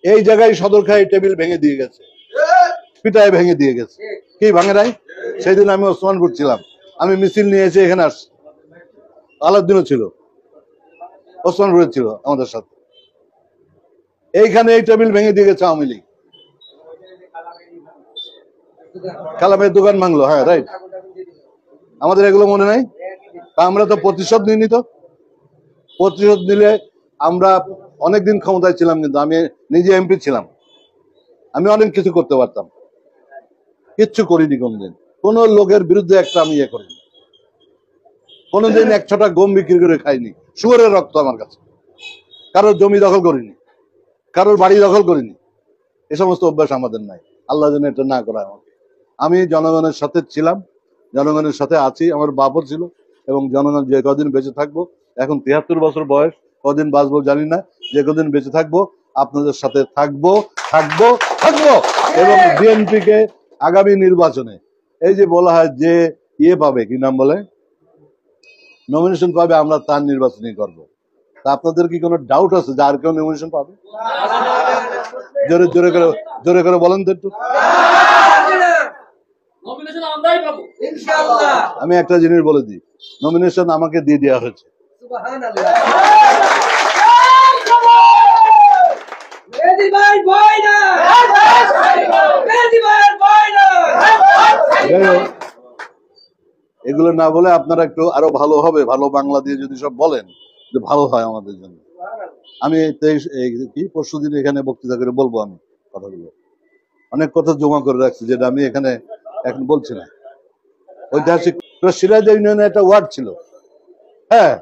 এই জায়গায় সদরখাই টেবিল ভেঙে দিয়ে গেছে, পিটায় ভেঙে দিয়ে গেছে। কি ভাঙে নাই? সেই দিন আমি ওসমানপুর ছিলাম, আমি মিছিল নিয়ে এসে এখানে আসছি। আলাউদ্দিনও ছিল, ওসমানপুরে ছিল আমাদের সাথে। এইখানে এই টেবিল ভেঙে দিয়ে গেছে আওয়ামী লীগ। কালামের দোকান ভাঙলো, হ্যাঁ রাইট। আমাদের এগুলো মনে নাই? আমরা তো প্রতিশোধ নিইনি। তো প্রতিশোধ নিলে আমরা অনেকদিন ক্ষমতায় ছিলাম, কিন্তু আমি নিজে এমপি ছিলাম, আমি অনেক কিছু করতে পারতাম, কিচ্ছু করিনি কোনদিন। কোন লোকের বিরুদ্ধে একটা আমি ইয়ে করিনি, কোনদিন 100টা গম বিক্রি করে খাইনি, শুয়োরের রক্ত আমার কাছে। কারোর জমি দখল করিনি, কারোর বাড়ি দখল করিনি, এ সমস্ত অভ্যাস আমাদের নাই। আল্লাহ যেন এটা না করা আমাকে। আমি জনগণের সাথে ছিলাম, জনগণের সাথে আছি, আমার বাপও ছিল, এবং জনগণ যে কদিন বেঁচে থাকবো, এখন 73 বছর বয়স, কদিন বাঁচবো জানি না, যে কদিন বেঁচে থাকবো আপনাদের সাথে থাকবো থাকবো থাকবো। এবং বিএনপি কে আগামী নির্বাচনে এই যে বলা হয় যে ইয়ে পাবে, কি নাম বলে, নমিনেশন পাবে, আমরা তার নির্বাচনই করবো। তা আপনাদের কি কোনো ডাউট আছে যে আর কেউ নমিনেশন পাবে? জোরে জোরে করে জোরে করে বলেন তো একটু। আমি একটা জিনিস বলে দিই, নমিনেশন আমাকে দিয়ে দেওয়া হয়েছে। এগুলো না বলে আপনারা একটু আরো ভালো হবে, ভালো বাংলা দিয়ে যদি সব বলেন যে ভালো হয় আমাদের জন্য। আমি পরশুদিন এখানে বক্তৃতা করে বলবো, আমি কথাগুলো অনেক কথা জমা করে রাখছি, যেটা আমি এখানে এখন বলছি না। ঐতিহাসিক সিরাজ ইউনিয়নে একটা ওয়ার্ড ছিল, হ্যাঁ,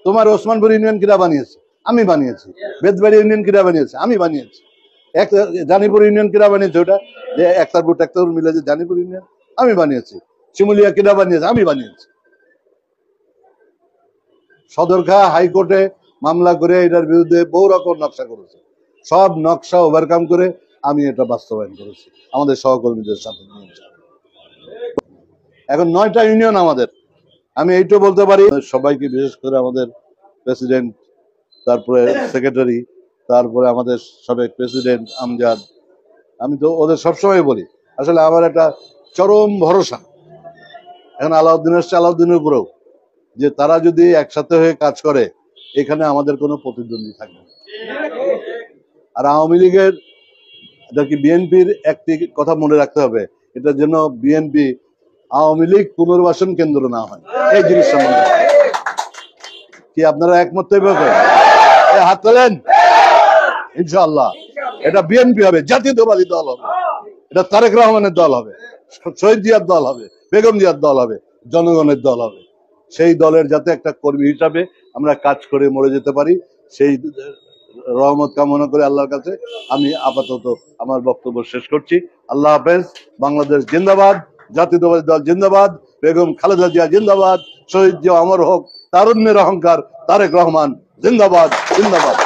তোমার ওসমানপুর ইউনিয়ন কিরা বানিয়েছে? আমি বানিয়েছি। বেদবাড়ি ইউনিয়ন কিরা বানিয়েছে? আমি বানিয়েছি। জানিপুর ইউনিয়ন কিরা বানিয়েছে? ওটা যে একতারপুর টেক্তারপুর মিলে যে জানিপুর ইউনিয়ন, আমি বানিয়েছি। শিমুলিয়া কিরা বানিয়েছে? আমি বানিয়েছি। সদরঘা হাইকোর্টে মামলা করে এটার বিরুদ্ধে বহু রকম নকশা করেছে, সব নকশা ওভারকাম করে আমি এটা বাস্তবায়ন করেছি আমাদের সহকর্মীদের সাথে। এখন 9টা ইউনিয়ন আমাদের। আমি এইটা বলতে পারি সবাইকে, বিশেষ করে আমাদের প্রেসিডেন্ট, তারপরে সেক্রেটারি, তারপরে আমাদের সাবেক প্রেসিডেন্ট আমজাদ, আমি তো ওদের সবসময় বলি, আসলে আমার একটা চরম ভরসা এখন আলাউদ্দিনের উপরেও, যে তারা যদি একসাথে হয়ে কাজ করে এখানে আমাদের কোনো প্রতিদ্বন্দ্বী থাকবে না। আর আওয়ামী লীগের, এটা কি বিএনপির একটি কথা মনে রাখতে হবে, এটা যেন বিএনপি আওয়ামী লীগ পুনর্বাসন কেন্দ্র না হয়, এই জিনিসটা মনে রাখতে। কি আপনারা একমত? হাত তোলেন। ইনশাআল্লাহ এটা বিএনপি হবে, জাতীয়তাবাদী দল হবে, এটা তারেক রহমানের দল হবে, শহীদ জিয়ার দল হবে, বেগম জিয়ার দল হবে, জনগণের দল হবে। সেই দলের যাতে একটা কর্মী হিসাবে আমরা কাজ করে মরে যেতে পারি, সেই রহমত কামনা করে আল্লাহর কাছে আমি আপাতত আমার বক্তব্য শেষ করছি। আল্লাহ হাফেজ। বাংলাদেশ জিন্দাবাদ, জাতীয়তাবাদী দল জিন্দাবাদ, বেগম খালেদা জিয়া জিন্দাবাদ, শহীদ জিয়া অমর হোক, তারুণ্যের অহংকার তারেক রহমান জিন্দাবাদ জিন্দাবাদ।